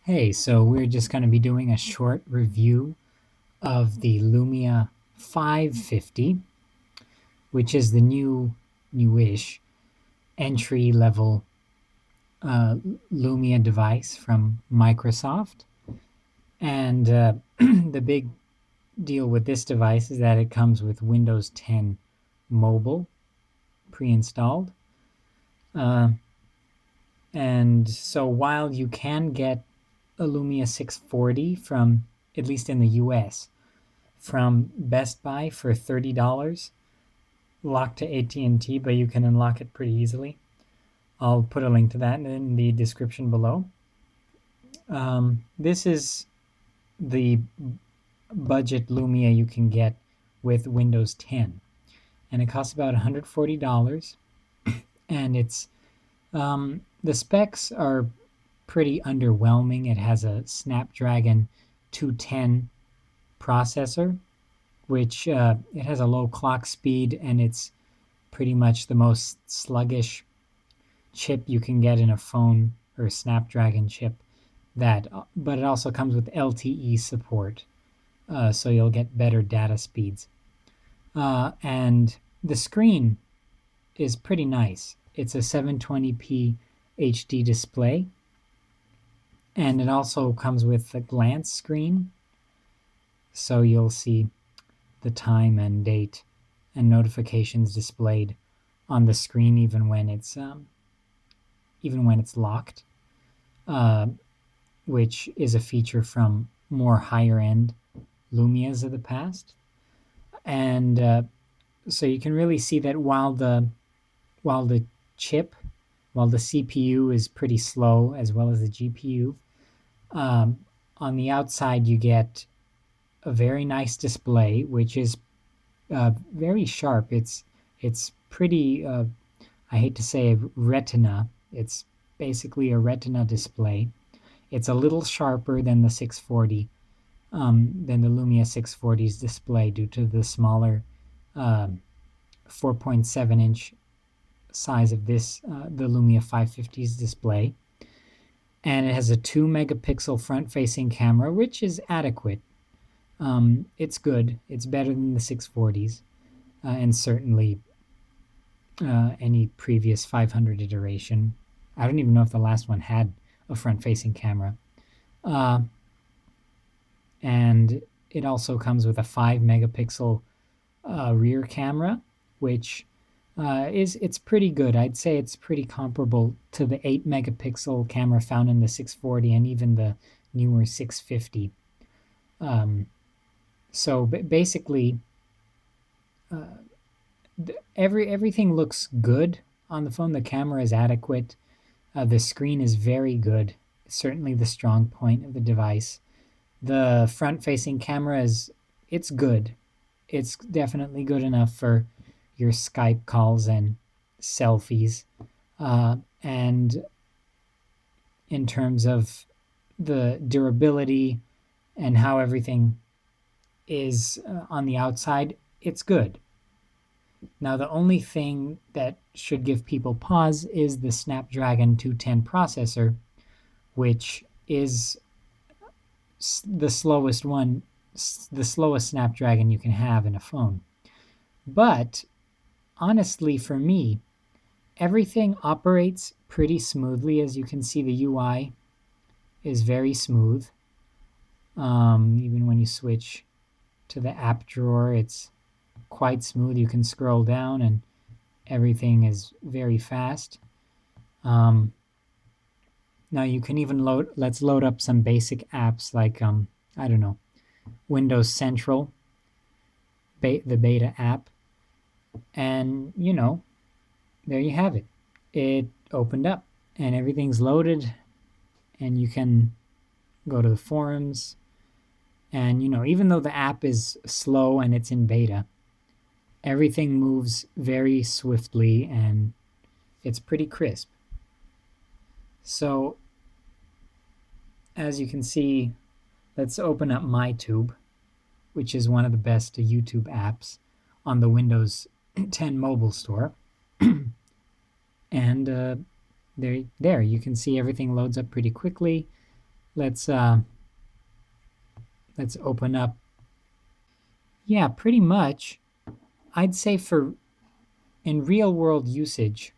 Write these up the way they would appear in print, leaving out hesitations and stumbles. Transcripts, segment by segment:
Hey, so we're just going to be doing a short review of the Lumia 550, which is the newish entry-level Lumia device from Microsoft. And the big deal with this device is that it comes with Windows 10 Mobile pre-installed. And so while you can get a Lumia 640 from, at least in the US, from Best Buy for $30, locked to AT&T, but you can unlock it pretty easily. I'll put a link to that in the description below. This is the budget Lumia you can get with Windows 10, and it costs about $140. And it's the specs are pretty underwhelming. It has a Snapdragon 210 processor, which it has a low clock speed, and it's pretty much the most sluggish chip you can get in a phone, or a Snapdragon chip. But it also comes with LTE support, so you'll get better data speeds. And the screen is pretty nice. It's a 720p HD display, and it also comes with a glance screen, so you'll see the time and date and notifications displayed on the screen even when it's locked, which is a feature from more higher end Lumias of the past. And so you can really see that while the CPU is pretty slow, as well as the GPU, on the outside you get a very nice display, which is very sharp. It's pretty, I hate to say retina. It's basically a retina display. It's a little sharper than the 640, than the Lumia 640's display, due to the smaller 4.7-inch size of this, the Lumia 550's display. And it has a 2-megapixel front-facing camera, which is adequate. It's good. It's better than the 640s, and certainly any previous 500 iteration. I don't even know if the last one had a front-facing camera. And it also comes with a 5-megapixel rear camera, which it's pretty good. I'd say it's pretty comparable to the 8-megapixel camera found in the 640 and even the newer 650. So basically, everything looks good on the phone. The camera is adequate. The screen is very good. Certainly the strong point of the device. The front-facing camera it's good. It's definitely good enough for your Skype calls and selfies. And in terms of the durability and how everything is on the outside, it's good. Now, the only thing that should give people pause is the Snapdragon 210 processor, which is the slowest Snapdragon you can have in a phone. But honestly, for me, everything operates pretty smoothly. As you can see, the UI is very smooth. Even when you switch to the app drawer, it's quite smooth. You can scroll down and everything is very fast. Now you can even let's load up some basic apps like, I don't know, Windows Central, the beta app. And, there you have it. It opened up and everything's loaded, and you can go to the forums. And, even though the app is slow and it's in beta, everything moves very swiftly and it's pretty crisp. So, as you can see, let's open up MyTube, which is one of the best YouTube apps on the Windows 10 mobile store. And there you can see everything loads up pretty quickly. let's let's open up. Yeah, pretty much. I'd say for in real world usage,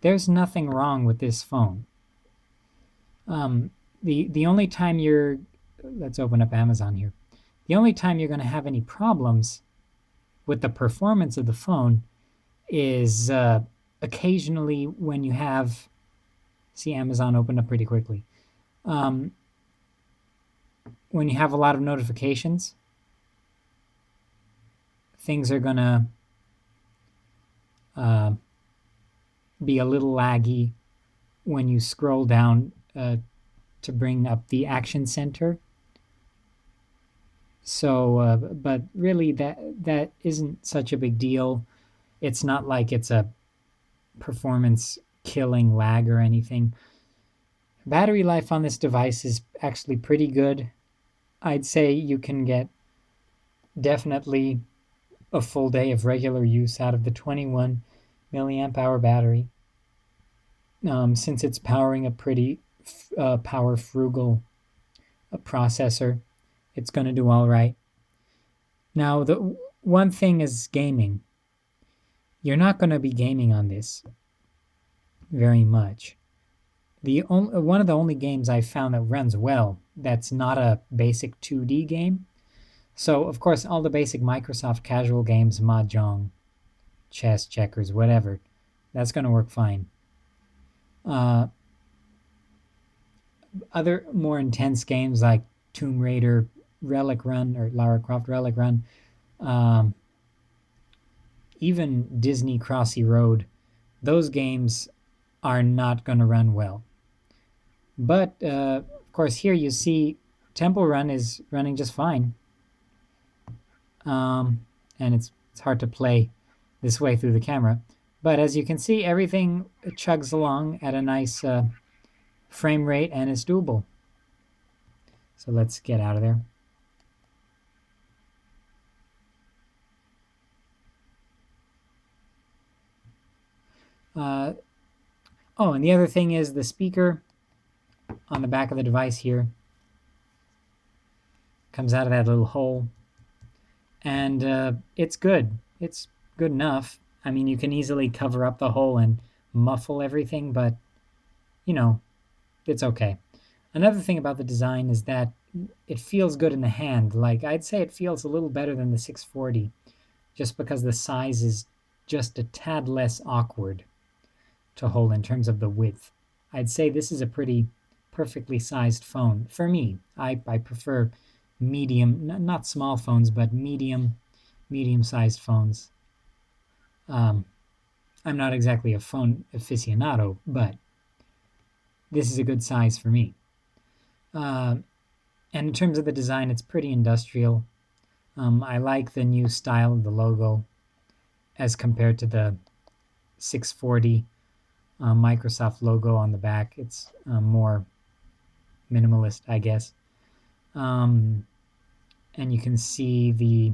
there's nothing wrong with this phone. Um, the only time you're let's open up Amazon here. The only time you're going to have any problems with the performance of the phone is occasionally when you have. See, Amazon opened up pretty quickly. Um, when you have a lot of notifications, things are gonna uh, be a little laggy when you scroll down to bring up the action center. So, but really, that isn't such a big deal. It's not like it's a performance killing lag or anything. Battery life on this device is actually pretty good. I'd say you can get definitely a full day of regular use out of the 21 milliamp hour battery. Since it's powering a pretty power frugal processor, it's going to do all right. Now, the one thing is gaming. You're not going to be gaming on this very much. One of the only games I've found that runs well that's not a basic 2D game. So, of course, all the basic Microsoft casual games, Mahjong, chess, checkers, whatever, that's going to work fine. Other more intense games like Tomb Raider Relic Run or Lara Croft Relic Run, even Disney Crossy Road, those games are not going to run well. But, of course, here you see Temple Run is running just fine. And it's hard to play this way through the camera. But as you can see, everything chugs along at a nice frame rate and it's doable. So let's get out of there. Oh, and the other thing is the speaker on the back of the device here comes out of that little hole. And it's good. It's good enough. I mean, you can easily cover up the hole and muffle everything, but, you know, it's okay. Another thing about the design is that it feels good in the hand. Like, I'd say it feels a little better than the 640, just because the size is just a tad less awkward to hold in terms of the width. I'd say this is a pretty perfectly sized phone. For me, I prefer medium, not small phones, but medium-sized phones. I'm not exactly a phone aficionado, but this is a good size for me. And in terms of the design, it's pretty industrial. I like the new style of the logo as compared to the 640 Microsoft logo on the back. It's more minimalist, I guess. And you can see the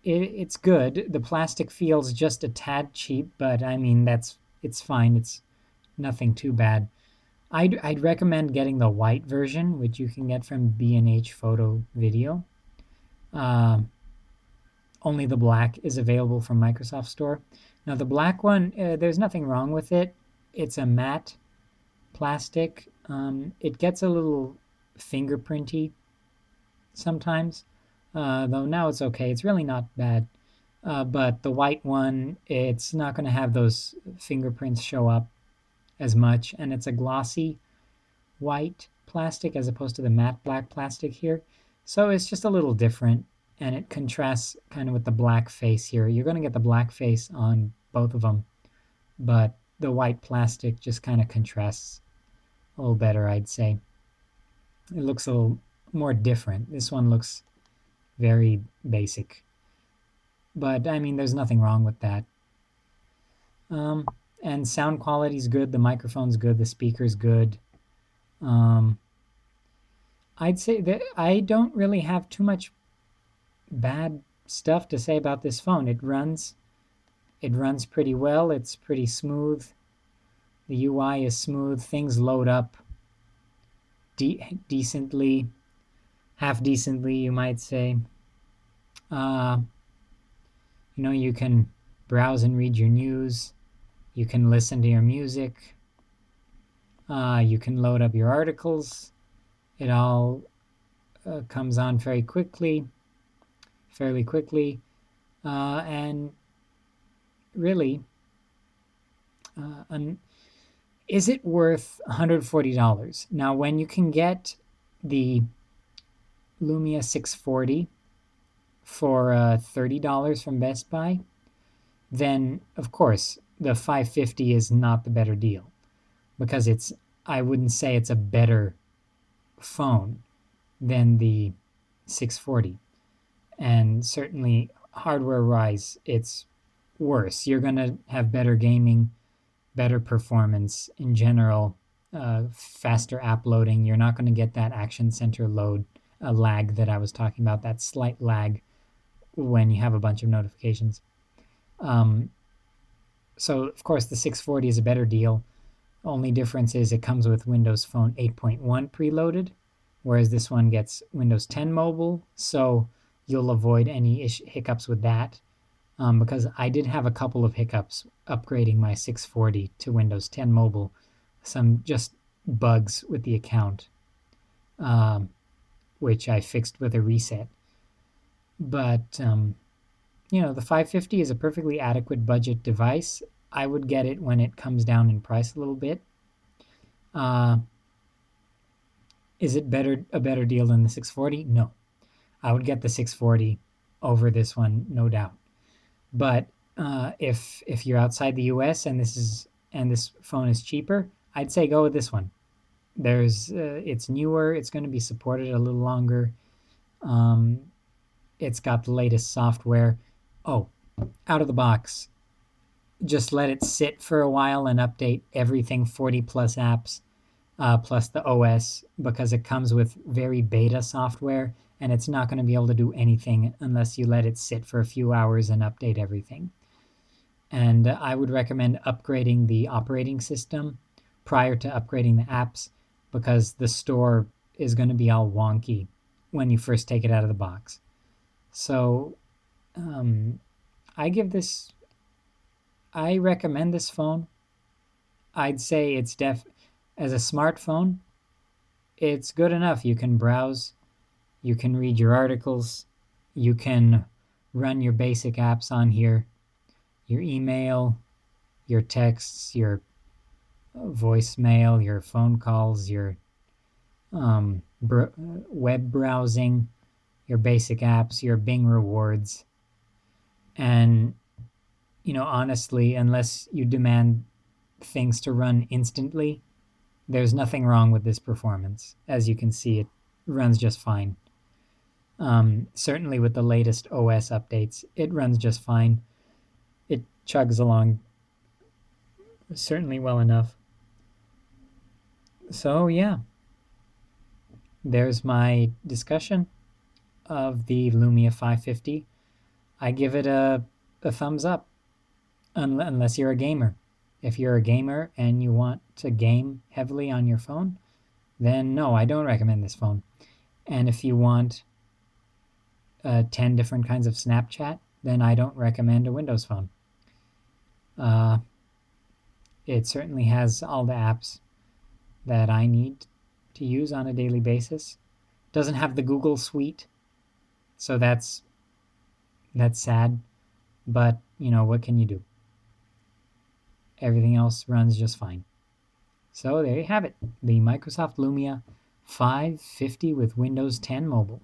it's good. The plastic feels just a tad cheap, but I mean it's fine. It's nothing too bad. I'd recommend getting the white version, which you can get from B&H Photo Video. Only the black is available from Microsoft Store. Now the black one, there's nothing wrong with it. It's a matte plastic. It gets a little fingerprinty sometimes, though now it's okay. It's really not bad. But the white one, it's not going to have those fingerprints show up as much, and it's a glossy white plastic as opposed to the matte black plastic here. So it's just a little different, and it contrasts kind of with the black face here. You're going to get the black face on both of them, but the white plastic just kind of contrasts a little better, I'd say. It looks a little more different. This one looks very basic, but I mean, there's nothing wrong with that. And sound quality is good. The microphone's good. The speaker's good. I'd say that I don't really have too much bad stuff to say about this phone. It runs pretty well. It's pretty smooth. The UI is smooth. Things load up decently, half decently, you might say. Uh, you can browse and read your news. You can listen to your music. You can load up your articles. It all comes on fairly quickly. And really, is it worth $140? Now, when you can get the Lumia 640 for $30 from Best Buy, then of course the 550 is not the better deal, because I wouldn't say it's a better phone than the 640, and certainly hardware wise it's worse. You're going to have better gaming, better performance in general, faster app loading. You're not going to get that Action Center lag that I was talking about, that slight lag when you have a bunch of notifications. So of course the 640 is a better deal. Only difference is it comes with Windows Phone 8.1 preloaded, whereas this one gets Windows 10 Mobile, so you'll avoid any hiccups with that. Because I did have a couple of hiccups upgrading my 640 to Windows 10 Mobile. Some just bugs with the account, which I fixed with a reset. But, the 550 is a perfectly adequate budget device. I would get it when it comes down in price a little bit. Is it a better deal than the 640? No. I would get the 640 over this one, no doubt. But if you're outside the US and this phone is cheaper, I'd say go with this one. It's newer. It's going to be supported a little longer. It's got the latest software. Oh, out of the box, just let it sit for a while and update everything 40 plus apps, plus the OS, because it comes with very beta software, and it's not going to be able to do anything unless you let it sit for a few hours and update everything. And I would recommend upgrading the operating system prior to upgrading the apps, because the store is going to be all wonky when you first take it out of the box. So I recommend this phone. I'd say it's as a smartphone, it's good enough. You can browse, you can read your articles, you can run your basic apps on here, your email, your texts, your voicemail, your phone calls, your web browsing, your basic apps, your Bing rewards. And, honestly, unless you demand things to run instantly, there's nothing wrong with this performance. As you can see, it runs just fine. Certainly with the latest OS updates, it runs just fine. It chugs along certainly well enough. So yeah, there's my discussion of the Lumia 550. I give it a thumbs up, unless you're a gamer. If you're a gamer and you want to game heavily on your phone, then no, I don't recommend this phone. And if you want 10 different kinds of Snapchat, then I don't recommend a Windows phone. It certainly has all the apps that I need to use on a daily basis. Doesn't have the Google Suite, so that's sad. But, what can you do? Everything else runs just fine. So there you have it, the Microsoft Lumia 550 with Windows 10 Mobile.